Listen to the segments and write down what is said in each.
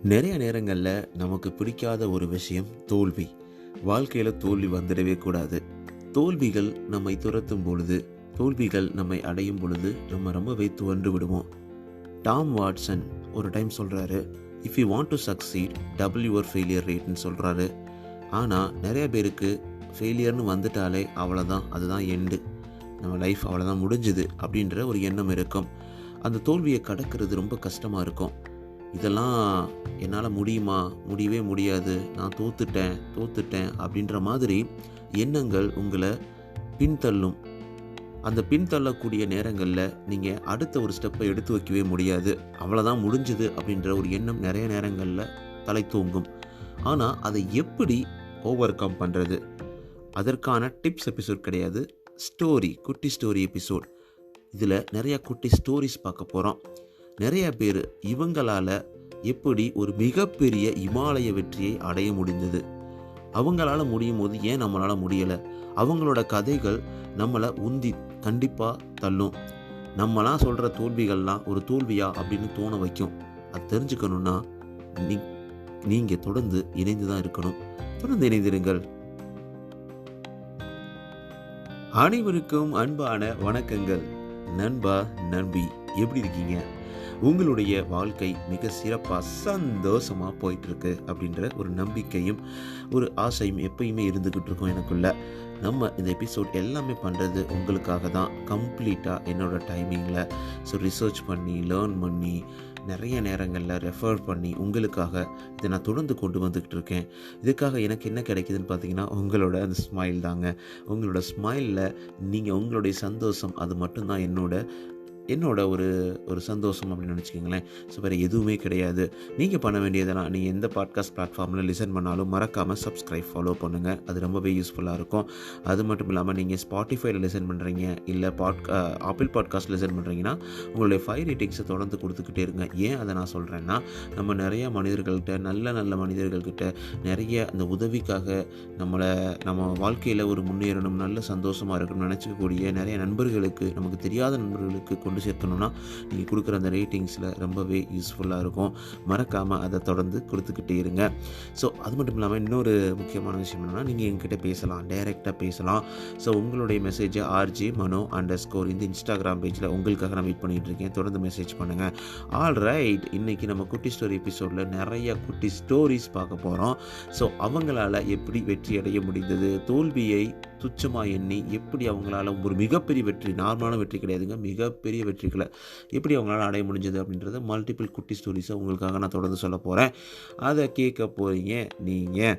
நிறைய நேரங்களில் நமக்கு பிடிக்காத ஒரு விஷயம் தோல்வி. வாழ்க்கையில் தோல்வி வந்துடவே கூடாது. தோல்விகள் நம்மை துரத்தும் பொழுது, தோல்விகள் நம்மை அடையும் பொழுது நம்ம ரொம்பவே துவண்டு விடுவோம். டாம் வாட்சன் ஒரு டைம் சொல்கிறாரு, if you want to succeed double your failure ரேட்னு சொல்கிறாரு. ஆனால் நிறைய பேருக்கு ஃபெயிலியர்னு வந்துட்டாலே அவ்வளோதான், அதுதான் எண்டு, நம்ம லைஃப் அவ்வளோதான் முடிஞ்சுது அப்படின்ற ஒரு எண்ணம் இருக்கும். அந்த தோல்வியை கடக்கிறது ரொம்ப கஷ்டமாக இருக்கும். இதெல்லாம் என்னால் முடியுமா, முடியவே முடியாது, நான் தோத்துட்டேன் அப்படின்ற மாதிரி எண்ணங்கள் உங்களை பின்தள்ளும். அந்த பின்தள்ளக்கூடிய நேரங்களில் நீங்கள் அடுத்த ஒரு ஸ்டெப்பை எடுத்து வைக்கவே முடியாது. அவ்வளோதான் முடிஞ்சுது அப்படின்ற ஒரு எண்ணம் நிறைய நேரங்களில் தலை தூங்கும். ஆனால் அதை எப்படி ஓவர் கம் பண்ணுறது, அதற்கான டிப்ஸ் எபிசோட் கிடையாது, குட்டி ஸ்டோரி எபிசோட். இதில் நிறையா குட்டி ஸ்டோரிஸ் பார்க்க போகிறோம். நிறைய பேர் இவங்களால் எப்படி ஒரு மிகப்பெரிய இமாலய வெற்றியை அடைய முடிந்தது, அவங்களால முடியும் போது ஏன் நம்மளால் முடியலை, அவங்களோட கதைகள் நம்மளை உந்தி கண்டிப்பாக தள்ளும். நம்மளாம் சொல்கிற தோல்விகள்லாம் ஒரு தோல்வியா அப்படின்னு தோண வைக்கும். அது தெரிஞ்சுக்கணுன்னா நீங்கள் தொடர்ந்து இணைந்து தான் இருக்கணும். தொடர்ந்து இணைந்திருங்கள். அனைவருக்கும் அன்பான வணக்கங்கள். நண்பா, நண்பி, எப்படி இருக்கீங்க? உங்களுடைய வாழ்க்கை மிக சிறப்பாக சந்தோஷமாக போயிட்டுருக்கு அப்படின்ற ஒரு நம்பிக்கையும் ஒரு ஆசையும் எப்பயுமே இருந்துக்கிட்டு இருக்கும் எனக்குள்ள. நம்ம இந்த எபிசோட் எல்லாமே பண்ணுறது உங்களுக்காக தான், கம்ப்ளீட்டாக என்னோடய டைமிங்கில். ஸோ ரிசர்ச் பண்ணி, லேர்ன் பண்ணி, நிறைய நேரங்களில் ரெஃபர் பண்ணி உங்களுக்காக இதை நான் தொடர்ந்து கொண்டு வந்துக்கிட்டு இருக்கேன். இதுக்காக எனக்கு என்ன கிடைக்குதுன்னு பார்த்தீங்கன்னா, உங்களோட அந்த ஸ்மைல் தாங்க. உங்களோட ஸ்மைலில் நீங்கள் உங்களுடைய சந்தோஷம், அது மட்டும்தான் என்னோட ஒரு சந்தோஷம் அப்படின்னு நினச்சிக்கிங்களேன். ஸோ வேறு எதுவுமே கிடையாது. நீங்கள் பண்ண வேண்டியதெல்லாம், நீங்கள் எந்த பாட்காஸ்ட் பிளாட்ஃபார்மில் லிசன் பண்ணாலும் மறக்காமல் சப்ஸ்கிரைப், ஃபாலோ பண்ணுங்கள். அது ரொம்பவே யூஸ்ஃபுல்லாக இருக்கும். அது மட்டும் இல்லாமல் நீங்கள் ஸ்பாட்டிஃபைல லிசன் பண்ணுறீங்க, இல்லை ஆப்பிள் பாட்காஸ்ட் லிசன் பண்ணுறீங்கன்னா உங்களுடைய 5 ரேட்டிங்ஸை தொடர்ந்து கொடுத்துக்கிட்டே இருங்க. ஏன் அதை நான் சொல்கிறேன்னா, நம்ம நிறைய மனிதர்கள்கிட்ட, நல்ல மனிதர்கள்கிட்ட நிறைய அந்த உதவிக்காக நம்ம வாழ்க்கையில் ஒரு முன்னேறணும், நல்ல சந்தோஷமாக இருக்கணும்னு நினச்சிக்கக்கூடிய நிறைய நண்பர்களுக்கு, நமக்கு தெரியாத நண்பர்களுக்கு கொண்டு சேர்க்கணும்னா நீங்கள் கொடுக்குற அந்த ரேட்டிங்ஸில் ரொம்பவே யூஸ்ஃபுல்லாக இருக்கும். மறக்காமல் அதை தொடர்ந்து கொடுத்துக்கிட்டே இருங்க. ஸோ அது மட்டும் இல்லாமல் இன்னொரு முக்கியமான விஷயம் என்னென்னா, நீங்கள் எங்கிட்ட பேசலாம், டைரெக்டாக பேசலாம். ஸோ உங்களுடைய மெசேஜை RJ_Mano_ இந்த இன்ஸ்டாகிராம் பேஜில் உங்களுக்காக நான் வெயிட் பண்ணிகிட்டு இருக்கேன். தொடர்ந்து மெசேஜ் பண்ணுங்கள். ஆல்ரைட், இன்றைக்கி நம்ம குட்டி ஸ்டோரி எபிசோடில் நிறைய குட்டி ஸ்டோரிஸ் பார்க்க போகிறோம். ஸோ அவங்களால எப்படி வெற்றி அடைய முடிந்தது, தோல்வியை துச்சமாக எண்ணி எப்படி அவங்களால ஒரு மிகப்பெரிய வெற்றி, நார்மலான வெற்றி கிடையாதுங்க, மிகப்பெரிய வெற்றிகளை எப்படி அவங்களால அடைய முடிஞ்சது அப்படின்றத மல்டிபிள் குட்டி ஸ்டோரிஸை உங்களுக்காக நான் தொடர்ந்து சொல்ல போகிறேன். அதை கேட்க போகிறீங்க நீங்கள்.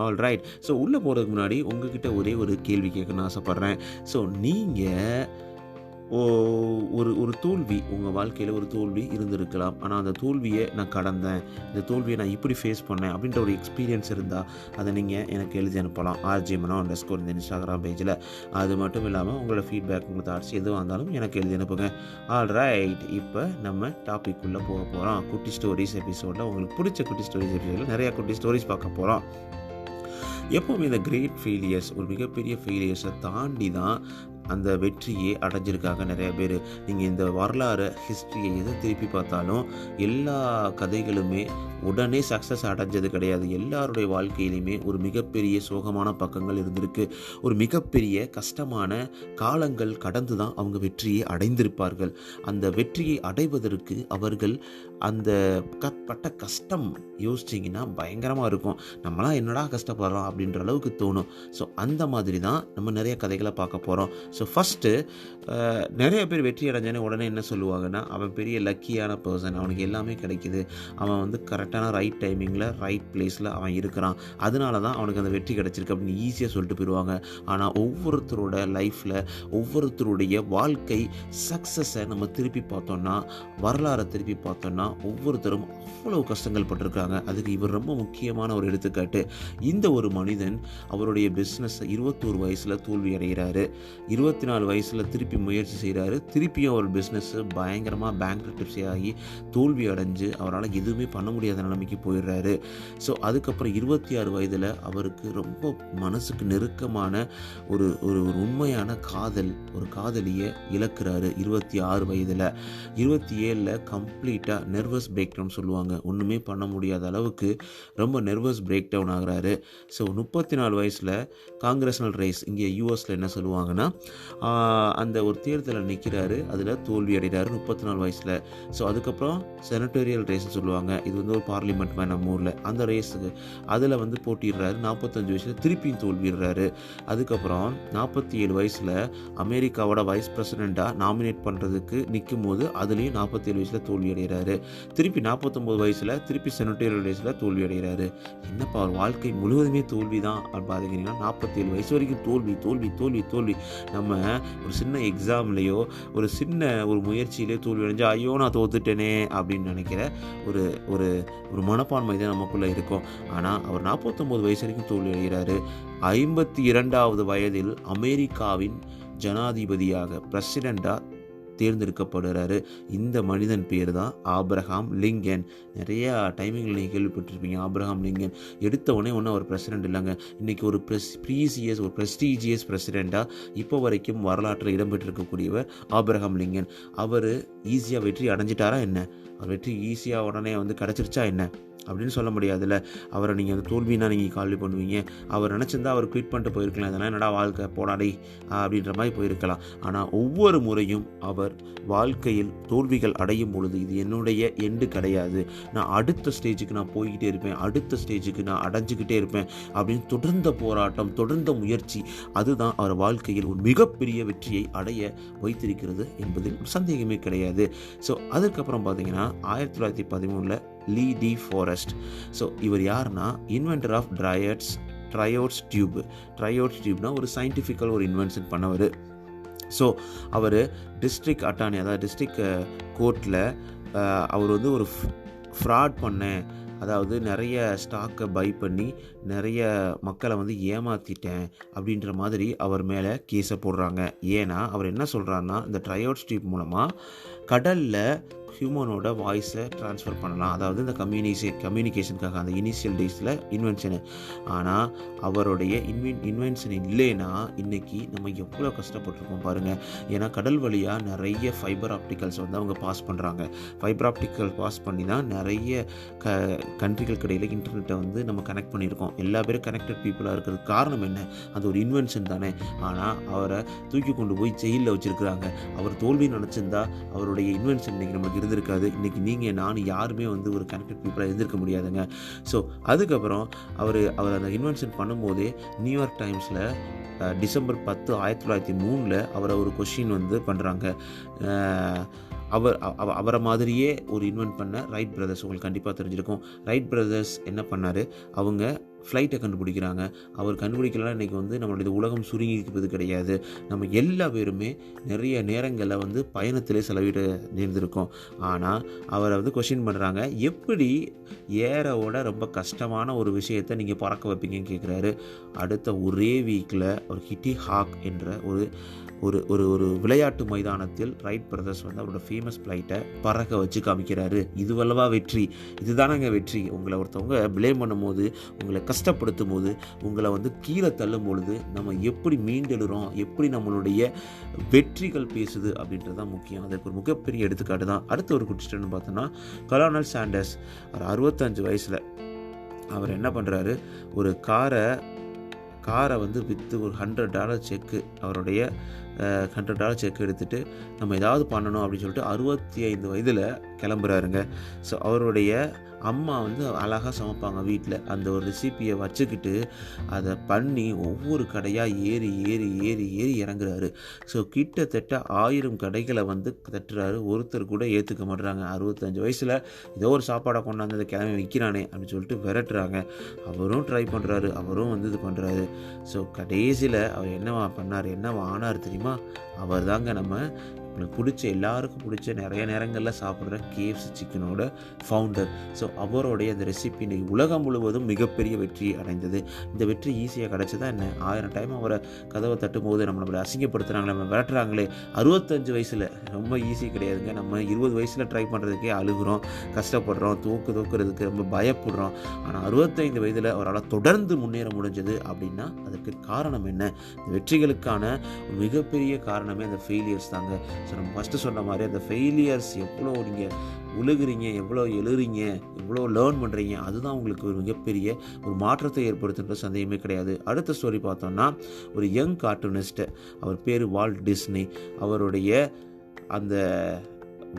ஆல்ரைட், ஸோ உள்ளே போகிறதுக்கு முன்னாடி உங்ககிட்ட ஒரே ஒரு கேள்வி கேட்கணும்னு ஆசைப்பட்றேன். ஸோ நீங்கள் ஒரு தோல்வி, உங்கள் வாழ்க்கையில் ஒரு தோல்வி இருந்திருக்கலாம். ஆனால் அந்த தோல்வியை நான் கடந்தேன், இந்த தோல்வியை நான் இப்படி ஃபேஸ் பண்ணேன் அப்படின்ற ஒரு எக்ஸ்பீரியன்ஸ் இருந்தால் அதை நீங்கள் எனக்கு எழுதி அனுப்பலாம் RJ_Mano_ இந்த இன்ஸ்டாகிராம் பேஜில். அது மட்டும் இல்லாமல் உங்களோட ஃபீட்பேக், உங்கள் தாட்ஸ் எதுவாக இருந்தாலும் எனக்கு எழுதி அனுப்புங்க. ஆல்ரைட், இப்போ நம்ம டாபிக் உள்ளே போக போகிறோம். குட்டி ஸ்டோரிஸ் எபிசோடில் உங்களுக்கு பிடிச்ச குட்டி ஸ்டோரிஸ் எபிசோடில் நிறையா குட்டி ஸ்டோரிஸ் பார்க்க போகிறோம். எப்போவுமே இந்த கிரேட் ஃபெயிலியர்ஸ், ஒரு மிகப்பெரிய ஃபெயிலியர்ஸை தாண்டி தான் அந்த வெற்றியை அடைஞ்சிருக்காங்க நிறைய பேர். நீங்கள் இந்த வரலாறு, ஹிஸ்ட்ரியை எதை திருப்பி பார்த்தாலும் எல்லா கதைகளுமே உடனே சக்ஸஸ் அடைஞ்சது கிடையாது. எல்லாருடைய வாழ்க்கையிலையுமே ஒரு மிகப்பெரிய சோகமான பக்கங்கள் இருந்திருக்கு. ஒரு மிகப்பெரிய கஷ்டமான காலங்கள் கடந்து தான் அவங்க வெற்றியை அடைந்திருப்பார்கள். அந்த வெற்றியை அடைவதற்கு அவர்கள் அந்த பட்ட கஷ்டம் யோசிச்சிங்கன்னா பயங்கரமாக இருக்கும். நம்மளாம் என்னடா கஷ்டப்படுறோம் அப்படின்ற அளவுக்கு தோணும். ஸோ அந்த மாதிரி தான் நம்ம நிறைய கதைகளை பார்க்க போகிறோம். ஸோ ஃபஸ்ட்டு, நிறைய பேர் வெற்றி அடைஞ்சானே உடனே என்ன சொல்லுவாங்கன்னா, அவன் பெரிய லக்கியான பர்சன், அவனுக்கு எல்லாமே கிடைக்கிது, அவன் கரெக்டான ரைட் டைமிங்கில் ரைட் பிளேஸில் அவன் இருக்கிறான், அதனால தான் அவனுக்கு அந்த வெற்றி கிடச்சிருக்கு அப்படின்னு ஈஸியாக சொல்லிட்டு போயிடுவாங்க. ஆனால் ஒவ்வொருத்தரோட லைஃப்பில், ஒவ்வொருத்தருடைய வாழ்க்கை சக்ஸஸை நம்ம திருப்பி பார்த்தோன்னா, வரலாறை திருப்பி பார்த்தோன்னா, ஒவ்வொருத்தரும் அவ்வளோ கஷ்டங்கள் பட்டிருக்காங்க. அதுக்கு இவர் ரொம்ப முக்கியமான ஒரு எடுத்துக்காட்டு. இந்த ஒரு மனிதன் அவருடைய பிஸ்னஸை 21 வயசில் தோல்வி அடைகிறாரு. 24 வயசில் திருப்பி முயற்சி செய்கிறாரு. திருப்பியும் அவர் பிஸ்னஸ்ஸு பயங்கரமாக பேங்க்ரப்டன்சி ஆகி தோல்வி அடைஞ்சு அவரால் எதுவுமே பண்ண முடியாத நிலைமைக்கு போயிடுறாரு. ஸோ அதுக்கப்புறம் 26 வயதில் அவருக்கு ரொம்ப மனசுக்கு நெருக்கமான ஒரு ஒரு ஒரு உண்மையான ஒரு காதலியை இழக்கிறாரு 26 வயதில். 27ல் கம்ப்ளீட்டாக நெர்வஸ் பிரேக் டவுன் சொல்லுவாங்க, ஒன்றுமே பண்ண முடியாத அளவுக்கு ரொம்ப நெர்வஸ் பிரேக் டவுன் ஆகிறாரு. ஸோ 34 வயசில் காங்கிரஸ்னல் ரேஸ், இங்கே யூஎஸில் என்ன சொல்லுவாங்கன்னா அந்த ஒரு தேர்தலில் நிற்கிறாரு, அதில் தோல்வி அடைகிறாரு 34 வயசில். ஸோ அதுக்கப்புறம் செனட்டோரியல் ரேஸ்ன்னு சொல்லுவாங்க, இது வந்து ஒரு பார்லிமெண்ட் நம்ம ஊரில், அந்த ரேஸுக்கு அதில் வந்து போட்டிடுறாரு. 45 வயசில் திருப்பியும் தோல்விடுறாரு. அதுக்கப்புறம் 47 வயசில் அமெரிக்காவோட வைஸ் பிரசிடெண்ட்டாக நாமினேட் பண்ணுறதுக்கு நிற்கும் போது அதுலேயும் 47 வயசில் தோல்வி அடைகிறாரு. திருப்பி 49 வயசில் திருப்பி செனட்டோரியல் ரேஸில் தோல்வி அடைகிறாரு. என்னப்பா அவர் வாழ்க்கை முழுவதுமே தோல்வி தான் அப்படின்னு பார்த்தீங்கன்னா 47 வயசு வரைக்கும் தோல்வி தோல்வி தோல்வி தோல்வி. நம்ம ஒரு சின்ன எக்ஸாம்லேயோ ஒரு முயற்சியிலே தோல்வி அடைஞ்சு ஐயோ நான் தோத்துட்டேனே அப்படின்னு நினைக்கிற ஒரு ஒரு ஒரு மனப்பான்மை தான் நமக்குள்ளே இருக்கும். ஆனால் அவர் 49 வயசு வரைக்கும் தோல்வி அடைகிறாரு. 52வது வயதில் அமெரிக்காவின் ஜனாதிபதியாக பிரசிடெண்ட்டாக தேர்ந்தெடுக்கப்படுறாரு. இந்த மனிதன் பேர் தான் ஆப்ரஹாம் லிங்கன். நிறைய டைமிங்கில் நீங்கள் கேள்விப்பட்டிருப்பீங்க ஆப்ரஹாம் லிங்கன். எடுத்த உடனே அவர் பிரசிடெண்ட் இல்லைங்க, இன்றைக்கி ஒரு ப்ரெஸ்டீஜியஸ் பிரசிடெண்ட்டாக இப்போ வரைக்கும் வரலாற்றில் இடம்பெற்றிருக்கக்கூடியவர் ஆப்ரஹாம் லிங்கன். அவர் ஈஸியாக வெற்றி அடைஞ்சிட்டாரா என்ன? அவர் வெற்றி ஈஸியாக உடனே கிடச்சிருச்சா என்ன அப்படின்னு சொல்ல முடியாதுல்ல. அவரை நீங்கள் தோல்வினா நீங்கள் கால்வி பண்ணுவீங்க. அவர் நினச்சிருந்தா அவர் குவிட் பண்ணிட்டு போயிருக்கலாம், இதெல்லாம் என்னடா வாழ்க்கை போடாடி அப்படின்ற மாதிரி போயிருக்கலாம். ஆனால் ஒவ்வொரு முறையும் அவர் வாழ்க்கையில் தோல்விகள் அடையும் பொழுது இது என்னுடைய எண்டு கிடையாது, நான் அடுத்த ஸ்டேஜுக்கு நான் போய்கிட்டே இருப்பேன், அடுத்த ஸ்டேஜுக்கு நான் அடைஞ்சிக்கிட்டே இருப்பேன் அப்படின்னு தொடர்ந்த போராட்டம், தொடர்ந்த முயற்சி, அதுதான் அவர் வாழ்க்கையில் ஒரு மிகப்பெரிய வெற்றியை அடைய வைத்திருக்கிறது என்பதில் சந்தேகமே கிடையாது. ஸோ அதுக்கப்புறம் பார்த்தீங்கன்னா 1913 லீ டி ஃபாரஸ்ட். ஸோ இவர் யாருன்னா இன்வென்டர் ஆஃப் ட்ரையோட்ஸ் டியூப்னா ஒரு சயின்டிஃபிக்கல் ஒரு இன்வென்ஷன் பண்ணவர். ஸோ அவர் டிஸ்ட்ரிக்ட் அட்டார்னி, அதாவது டிஸ்ட்ரிக்ட் கோர்ட்டில் அவர் ஒரு ஃப்ராட் பண்ணேன், அதாவது நிறைய ஸ்டாக்கை பை பண்ணி நிறைய மக்களை ஏமாற்றிட்டேன் அப்படின்ற மாதிரி அவர் மேலே கேஸை போடுறாங்க. ஏன்னா அவர் என்ன சொல்கிறாருன்னா இந்த ட்ரையோட்ஸ் டியூப் மூலமாக கடலில் ஹியூமனோட வாய்ஸை ட்ரான்ஸ்ஃபர் பண்ணலாம், அதாவது இந்த கம்யூனிகேஷனுக்காக அந்த இனிஷியல் டேஸில் இன்வென்ஷனு. ஆனால் அவருடைய இன்வென்ஷன் இல்லைன்னா இன்றைக்கி நம்ம எவ்வளோ கஷ்டப்பட்டுருக்கோம் பாருங்கள். ஏன்னா கடல் வழியாக நிறைய ஃபைபர் ஆப்டிக்கல்ஸ் அவங்க பாஸ் பண்ணுறாங்க. ஃபைபர் ஆப்டிக்கல் பாஸ் பண்ணி தான் நிறைய கண்ட்ரிகளுக்கு இடையில் இன்டர்நெட்டை நம்ம கனெக்ட் பண்ணியிருக்கோம். எல்லா பேரும் கனெக்டட் பீப்புளாக இருக்கிறதுக்கு காரணம் என்ன? அது ஒரு இன்வென்ஷன் தானே. ஆனால் அவரை தூக்கி கொண்டு போய் ஜெயிலில் வச்சுருக்கிறாங்க. அவர் தோல்வி நினச்சிருந்தா அவருடைய இன்வென்ஷன் இன்றைக்கி நமக்கு இருந்திருக்காது. இன்றைக்கி நீங்கள் நானும் யாருமே ஒரு கனெக்டட் பீப்புளாக இருந்திருக்க முடியாதுங்க. ஸோ அதுக்கப்புறம் அவர் அந்த இன்வென்ஷன் பண்ணும்போதே நியூயார்க் டைம்ஸில் டிசம்பர் 10, 1903 அவரை ஒரு கொஷின் பண்ணுறாங்க. அவரை மாதிரியே ஒரு இன்வென்ட் பண்ண ரைட் பிரதர்ஸ், உங்களுக்கு கண்டிப்பாக தெரிஞ்சிருக்கும். ரைட் பிரதர்ஸ் என்ன பண்ணார், அவங்க ஃப்ளைட்டை கண்டுபிடிக்கிறாங்க. அவர் கண்டுபிடிக்கலாம் இன்றைக்கி நம்மளுடைய உலகம் சுருங்கிக்கிறது கிடையாது. நம்ம எல்லா பேருமே நிறைய நேரங்களில் பயணத்திலே செலவிட நேர்ந்திருக்கோம். ஆனால் அவரை கொஷின் பண்ணுறாங்க, எப்படி ஏரோட ரொம்ப கஷ்டமான ஒரு விஷயத்தை நீங்கள் பறக்க வைப்பீங்கன்னு கேட்குறாரு. அடுத்த ஒரே வீக்கில் ஒரு கிட்டி ஹாக் என்ற ஒரு ஒரு விளையாட்டு மைதானத்தில் ரைட் பிரதர்ஸ் அவரோட ஃபேமஸ் ஃப்ளைட்டை பறக்க வச்சு காமிக்கிறாரு. இதுவல்லவா வெற்றி? இதுதானங்க வெற்றி. உங்களை ஒருத்தவங்க ப்ளேம் பண்ணும் போது, உங்களை கஷ்டப்படுத்தும் போது, உங்களை கீழே தள்ளும் பொழுது நம்ம எப்படி மீண்டெழுறோம், எப்படி நம்மளுடைய வெற்றிகள் பேசுது அப்படின்றது தான் முக்கியம். அதுக்கு ஒரு மிகப்பெரிய எடுத்துக்காட்டு தான். அடுத்த ஒரு குடிச்சிட்டுன்னு பார்த்தோன்னா கலோனல் சாண்டர்ஸ். அவர் 65 வயசில் அவர் என்ன பண்ணுறாரு, ஒரு காரை விற்று ஒரு $100 செக்கு, அவருடைய $100 செக் எடுத்துகிட்டு நம்ம ஏதாவது பண்ணணும் அப்படின்னு சொல்லிட்டு 65 வயதில் கிளம்புறாருங்க. ஸோ அவருடைய அம்மா அழகாக சமைப்பாங்க வீட்டில். அந்த ஒரு ரெசிப்பியை வச்சுக்கிட்டு அதை பண்ணி ஒவ்வொரு கடையாக ஏறி ஏறி ஏறி ஏறி இறங்குறாரு. ஸோ கிட்டத்தட்ட 1000 கடைகளை தட்டுறாரு. ஒருத்தர் கூட ஏற்றுக்க மாட்டுறாங்க. 65 வயசில் ஏதோ ஒரு சாப்பாடை கொண்டாந்து அதை கிளம்பி வைக்கிறானே அப்படின்னு சொல்லிட்டு விரட்டுறாங்க. அவரும் ட்ரை பண்ணுறாரு, அவரும் இது பண்ணுறாரு. ஸோ கடைசியில் அவர் என்னவா ஆனார் தெரியுமா? அவர் தாங்க நம்ம உங்களுக்கு பிடிச்ச எல்லாருக்கும் பிடிச்ச நிறைய நேரங்களில் சாப்பிட்ற KFC சிக்கனோட ஃபவுண்டர். ஸோ அவருடைய அந்த ரெசிபி இன்றைக்கி உலகம் முழுவதும் மிகப்பெரிய வெற்றி அடைந்தது. இந்த வெற்றி ஈஸியாக கிடச்சதா என்ன? 1000 டைம் அவரை கதவை தட்டும்போது நம்மளை அசிங்கப்படுத்துகிறாங்களே, நம்ம விரட்டுறாங்களே, 65 வயசில் ரொம்ப ஈஸி கிடையாதுங்க. நம்ம 20 வயசில் ட்ரை பண்ணுறதுக்கே அழுகுறோம், கஷ்டப்படுறோம், தூக்குறதுக்கு ரொம்ப பயப்படுறோம். ஆனால் 65 வயதில் அவரால் தொடர்ந்து முன்னேற முடிஞ்சது அப்படின்னா அதற்கு காரணம் என்ன? இந்த வெற்றிகளுக்கான ஒரு மிகப்பெரிய காரணமே அந்த ஃபெயிலியர்ஸ் தாங்க. ஸோ நம்ம ஃபஸ்ட்டு சொன்ன மாதிரி அந்த ஃபெயிலியர்ஸ் எவ்வளோ நீங்கள் உழுகுறீங்க, எவ்வளோ எழுறீங்க, எவ்வளோ லேர்ன் பண்ணுறீங்க, அதுதான் உங்களுக்கு ஒரு மிகப்பெரிய ஒரு மாற்றத்தை ஏற்படுத்துன்ற சந்தேகமே கிடையாது. அடுத்த ஸ்டோரி பார்த்தோம்னா, ஒரு யங் கார்ட்டூனிஸ்ட், அவர் பேர் வால்ட் டிஸ்னி. அவருடைய அந்த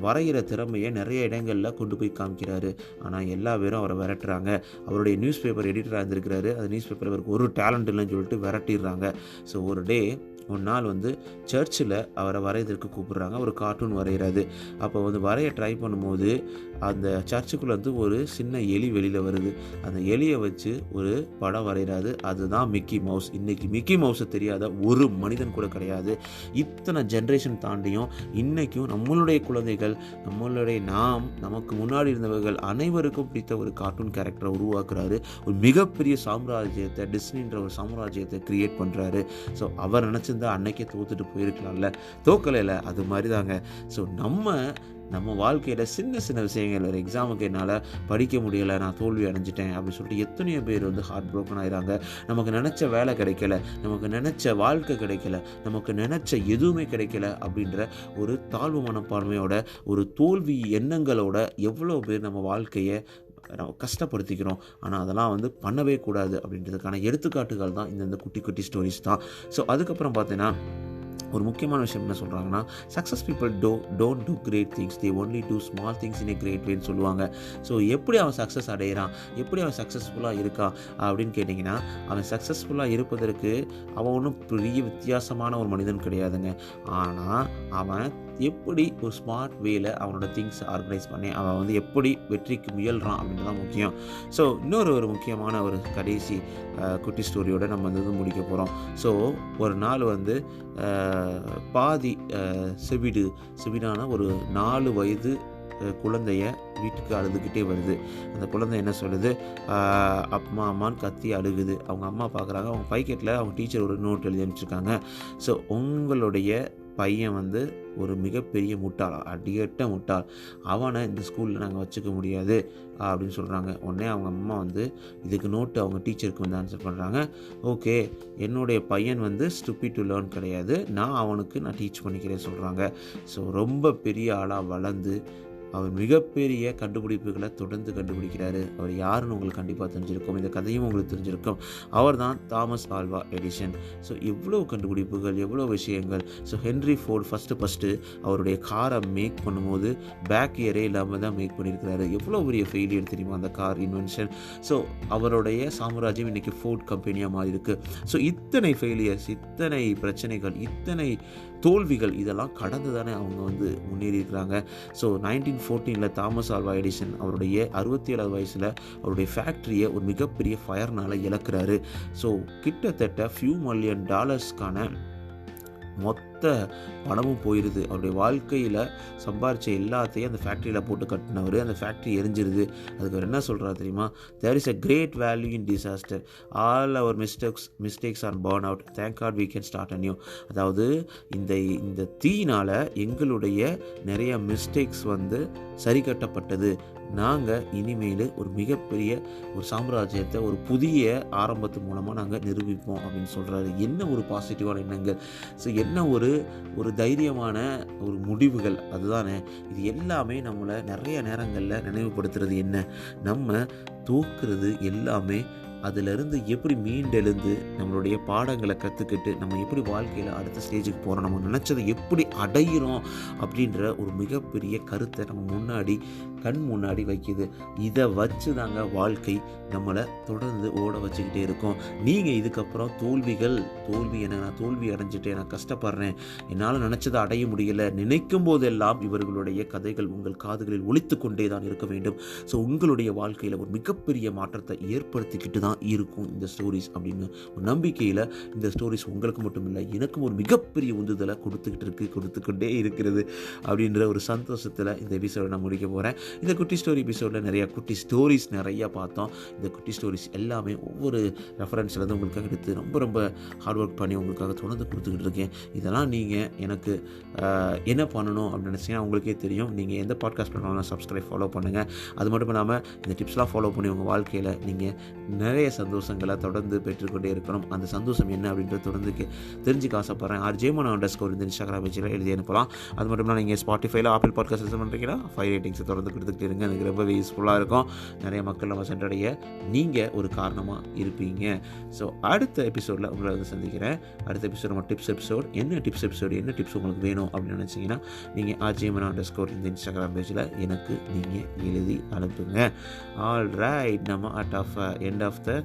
வரைகிற திறமையை நிறைய இடங்களில் கொண்டு போய் காமிக்கிறாரு. ஆனால் எல்லா பேரும் அவரை விரட்டுறாங்க. அவருடைய நியூஸ் பேப்பர் எடிட்டராக இருந்திருக்கிறாரு. அந்த நியூஸ் பேப்பரில் அவருக்கு ஒரு டேலண்ட் இல்லைன்னு சொல்லிட்டு விரட்டிடுறாங்க. ஸோ ஒரு நாள் சர்ச்சில் அவரை வரையறதுக்கு கூப்பிட்றாங்க. ஒரு கார்ட்டூன் வரைகிறாரு. அப்போ வரைய ட்ரை பண்ணும்போது அந்த சர்ச்சுக்குள்ளே ஒரு சின்ன எலி வெளியில் வருது. அந்த எலியை வச்சு ஒரு படம் வரைகிறாரு. அதுதான் மிக்கி மவுஸ். இன்றைக்கி மிக்கி மவுஸை தெரியாத ஒரு மனிதன் கூட கிடையாது. இத்தனை ஜென்ரேஷன் தாண்டியும் இன்றைக்கும் நம்மளுடைய குழந்தைகள், நமக்கு முன்னாடி இருந்தவர்கள் அனைவருக்கும் பிடித்த ஒரு கார்ட்டூன் கேரக்டரை உருவாக்குறாரு. ஒரு மிகப்பெரிய சாம்ராஜ்யத்தை, டிஸ்னின்ற ஒரு சாம்ராஜ்யத்தை கிரியேட் பண்ணுறாரு. ஸோ அவர் நினச்சிருந்தா அன்னைக்கே தோத்துட்டு போயிருக்கலாம்ல, தோக்கலையில். அது மாதிரி தாங்க. ஸோ நம்ம வாழ்க்கையில் சின்ன சின்ன விஷயங்கள், ஒரு எக்ஸாமுக்கு என்னால் படிக்க முடியலை, நான் தோல்வி அடைஞ்சிட்டேன் அப்படின்னு சொல்லிட்டு எத்தனையோ பேர் ஹார்ட் ப்ரோக்கன் ஆகிறாங்க. நமக்கு நினச்ச வேலை கிடைக்கல, நமக்கு நினச்ச வாழ்க்கை கிடைக்கல, நமக்கு நினச்ச எதுவுமே கிடைக்கல அப்படின்ற ஒரு தாழ்வு மனப்பான்மையோட, ஒரு தோல்வி எண்ணங்களோட எவ்வளோ பேர் நம்ம வாழ்க்கையை நம்ம கஷ்டப்படுத்திக்கிறோம். ஆனால் அதெல்லாம் பண்ணவே கூடாது அப்படின்றதுக்கான எடுத்துக்காட்டுகள் தான் இந்த குட்டி குட்டி ஸ்டோரிஸ் தான். ஸோ அதுக்கப்புறம் பார்த்தீங்கன்னா ஒரு முக்கியமான விஷயம் என்ன சொல்கிறாங்கன்னா, success people don't do great things, they only do small things in a great வேன்னு சொல்லுவாங்க. ஸோ எப்படி அவன் சக்ஸஸ் அடைகிறான், எப்படி அவன் சக்ஸஸ்ஃபுல்லாக இருக்கான் அப்படின்னு கேட்டிங்கன்னா, அவன் சக்ஸஸ்ஃபுல்லாக இருப்பதற்கு அவன் ஒன்றும் பெரிய வித்தியாசமான ஒரு மனிதன் கிடையாதுங்க. ஆனால் அவன் எப்படி ஒரு ஸ்மார்ட் வேல அவனோட திங்ஸ் ஆர்கனைஸ் பண்ணி அவன் எப்படி வெற்றிக்கு முயல்றான் அப்படின்றது தான் முக்கியம். ஸோ இன்னொரு முக்கியமான ஒரு கடைசி குட்டி ஸ்டோரியோடு நம்ம முடிக்க போகிறோம். ஸோ ஒரு நாள் பாதி செவிடான ஒரு 4 வயது குழந்தைய வீட்டுக்கு அழுதுகிட்டே வருது. அந்த குழந்தை என்ன சொல்லுது, அம்மான்னு கத்தி அழுகுது. அவங்க அம்மா பார்க்குறாங்க. அவங்க பாக்கெட்டில் அவங்க டீச்சர் ஒரு நோட் எழுதி அனுப்பிச்சிருக்காங்க. ஸோ உங்களுடைய பையன் ஒரு மிகப்பெரிய முட்டாள், அடியட்ட முட்டாள், அவனை இந்த ஸ்கூலில் நாங்கள் வச்சுக்க முடியாது அப்படின்னு சொல்கிறாங்க. உடனே அவங்க அம்மா இதுக்கு நோட்டு அவங்க டீச்சருக்கு ஆன்சர் பண்ணுறாங்க. ஓகே, என்னுடைய பையன் ஸ்டூபிட் டு லேர்ன் கிடையாது, நான் டீச் பண்ணிக்கிறேன் சொல்கிறாங்க. ஸோ ரொம்ப பெரிய ஆளாக வளர்ந்து அவர் மிகப்பெரிய கண்டுபிடிப்புகளை தொடர்ந்து கண்டுபிடிக்கிறாரு. அவர் யாருன்னு உங்களுக்கு கண்டிப்பாக தெரிஞ்சிருக்கும். இந்த கதையும் உங்களுக்கு தெரிஞ்சிருக்கும். அவர் தான் தாமஸ் ஆல்வா எடிசன். ஸோ எவ்வளோ கண்டுபிடிப்புகள், எவ்வளோ விஷயங்கள். ஸோ ஹென்ரி ஃபோர்ட் ஃபஸ்ட்டு அவருடைய காரை மேக் பண்ணும்போது பேக் இயரே இல்லாமல் தான் மேக் பண்ணியிருக்கிறாரு. எவ்வளோ பெரிய ஃபெயிலியர் தெரியுமா அந்த கார் இன்வென்ஷன். ஸோ அவருடைய சாம்ராஜ்யம் இன்றைக்கி ஃபோர்ட் கம்பெனியாக மாறி இருக்குது. ஸோ இத்தனை ஃபெயிலியர்ஸ், இத்தனை பிரச்சனைகள், இத்தனை தோல்விகள், இதெல்லாம் கடந்து தானே அவங்க முன்னேறி இருக்கிறாங்க. ஸோ 1914 தாமஸ் ஆல்வா எடிசன் அவருடைய 67 வயசில் அவருடைய ஃபேக்ட்ரியை ஒரு மிகப்பெரிய ஃபயர்னால் இழக்கிறாரு. ஸோ கிட்டத்தட்ட $few million மொத்த பணமும் போயிடுது. அவருடைய வாழ்க்கையில் சம்பாரித்த எல்லாத்தையும் அந்த ஃபேக்ட்ரியில் போட்டு கட்டினவர், அந்த ஃபேக்ட்ரி எரிஞ்சிருது. அதுக்கு அவர் என்ன சொல்கிறார் தெரியுமா, there is a great value in disaster, all our mistakes are burn out, thank God we can start a new. அதாவது இந்த தீயினால் எங்களுடைய நிறைய மிஸ்டேக்ஸ் சரி கட்டப்பட்டது. நாங்கள் இனிமேல் ஒரு மிகப்பெரிய ஒரு சாம்ராஜ்யத்தை ஒரு புதிய ஆரம்பத்து மூலமாக நாங்கள் நிரூபிப்போம் அப்படின்னு சொல்கிறாரு. என்ன ஒரு பாசிட்டிவான எண்ணங்கள். ஸோ என்ன ஒரு தைரியமான ஒரு முடிவுகள். அதுதானே இது எல்லாமே நம்மளை நிறைய நேரங்களில் நினைவுபடுத்துறது. என்ன, நம்ம தோக்குறது எல்லாமே அதிலிருந்து எப்படி மீண்டெழுந்து நம்மளுடைய பாடங்களை கற்றுக்கிட்டு நம்ம எப்படி வாழ்க்கையில் அடுத்த ஸ்டேஜுக்கு போகிறோம், நம்ம நினச்சதை எப்படி அடைகிறோம் அப்படின்ற ஒரு மிகப்பெரிய கருத்தை நம்ம முன்னாடி கண் முன்னாடி வைக்கிது. இதை வச்சு தாங்க வாழ்க்கை நம்மளை தொடர்ந்து ஓட வச்சுக்கிட்டே இருக்கும். நீங்கள் இதுக்கப்புறம் தோல்வி என்ன, நான் தோல்வி அடைஞ்சிட்டேன், நான் கஷ்டப்படுறேன், என்னால் நினச்சதை அடைய முடியலை நினைக்கும் போதெல்லாம் இவர்களுடைய கதைகள் உங்கள் காதுகளில் ஒலித்து கொண்டே தான் இருக்க வேண்டும். ஸோ உங்களுடைய வாழ்க்கையில் ஒரு மிகப்பெரிய மாற்றத்தை ஏற்படுத்திக்கிட்டு தான் இருக்கும் இந்த ஸ்டோரிஸ் அப்படின்னு ஒரு நம்பிக்கையில் இந்த ஸ்டோரிஸ் உங்களுக்கு மட்டும் இல்லை, எனக்கும் ஒரு மிகப்பெரிய உந்துதலை கொடுத்துக்கொண்டே இருக்கிறது அப்படின்ற ஒரு சந்தோஷத்தில் இந்த எபிசோடை நான் முடிக்க போகிறேன். இந்த குட்டி ஸ்டோரி எபிசோடில் நிறைய குட்டி ஸ்டோரிஸ் நிறையா பார்த்தோம். இந்த குட்டி ஸ்டோரிஸ் எல்லாமே ஒவ்வொரு ரெஃபரன்ஸ்லேருந்து உங்களுக்காக எடுத்து ரொம்ப ரொம்ப ஹார்ட் ஒர்க் பண்ணி உங்களுக்காக தொடர்ந்து கொடுத்துக்கிட்டு இருக்கேன். இதெல்லாம் நீங்கள் எனக்கு என்ன பண்ணணும் அப்படின்னு நினச்சிங்கன்னா உங்களுக்கே தெரியும். நீங்கள் எந்த பாட்காஸ்ட் பண்ணாலும் சப்ஸ்கிரைப் ஃபாலோ பண்ணுங்கள். அது மட்டும் இல்லாமல் இந்த டிப்ஸ்லாம் ஃபாலோ பண்ணி உங்கள் வாழ்க்கையில் நீங்கள் நிறைய சந்தோஷங்களை தொடர்ந்து பெற்றுக்கொண்டே இருக்கணும். அந்த சந்தோஷம் என்ன அப்படின்றத தொடர்ந்து தெரிஞ்சுக்க ஆசைப்பட்றேன். RJ_Mon_ இந்த இன்ஸ்டாகிராம் பேஜில் எழுதி அனுப்பலாம். அது மட்டும் இல்லாமல் நீங்கள் ஸ்பாட்டிஃபைல ஆப்பிள் பாட்காஸ்ட் லிசன் பண்ணுறீங்கன்னா 5 ரேட்டிங்ஸை தொடர்ந்து கொடுத்துக்கிட்டு இருங்க. எனக்கு ரொம்பவே யூஸ்ஃபுல்லாக இருக்கும். நிறைய மக்கள் நம்ம சென்றடைய நீங்கள் ஒரு காரணமாக இருப்பீங்க. ஸோ அடுத்த எபிசோடில் உங்களை வந்து சந்திக்கிறேன். அடுத்த எபிசோட் நம்ம டிப்ஸ் எபிசோட். என்ன டிப்ஸ் உங்களுக்கு வேணும் அப்படின்னு நினச்சிங்கன்னா நீங்கள் RJ_Mon_ இந்த இன்ஸ்டாகிராம் பேஜில் எனக்கு நீங்கள் எழுதி அனுப்புங்க. ஆல் ரைட், நம்ம எண்ட் ஆஃப் த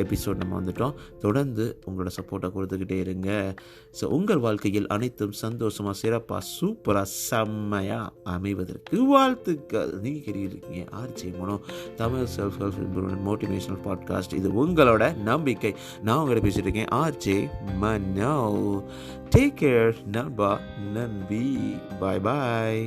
எபிசோட் நம்ம வந்துட்டோம். தொடர்ந்து உங்களோட சப்போர்ட்டை கொடுத்துக்கிட்டே இருங்க. ஸோ உங்கள் வாழ்க்கையில் அனைத்தும் சந்தோஷமாக, சிறப்பாக, சூப்பராக, செம்மையாக அமைவதற்கு வாழ்த்துக்கள். நீங்கள் கேட்டுருக்கீங்க RJ_Mon Tamil self help improvement motivational podcast. இது உங்களோட நம்பிக்கை. நான் உங்கள்கிட்ட பேசிட்டு இருக்கேன் RJ_Mon. Take care. நண்பா, நன்பி. பாய் பாய்.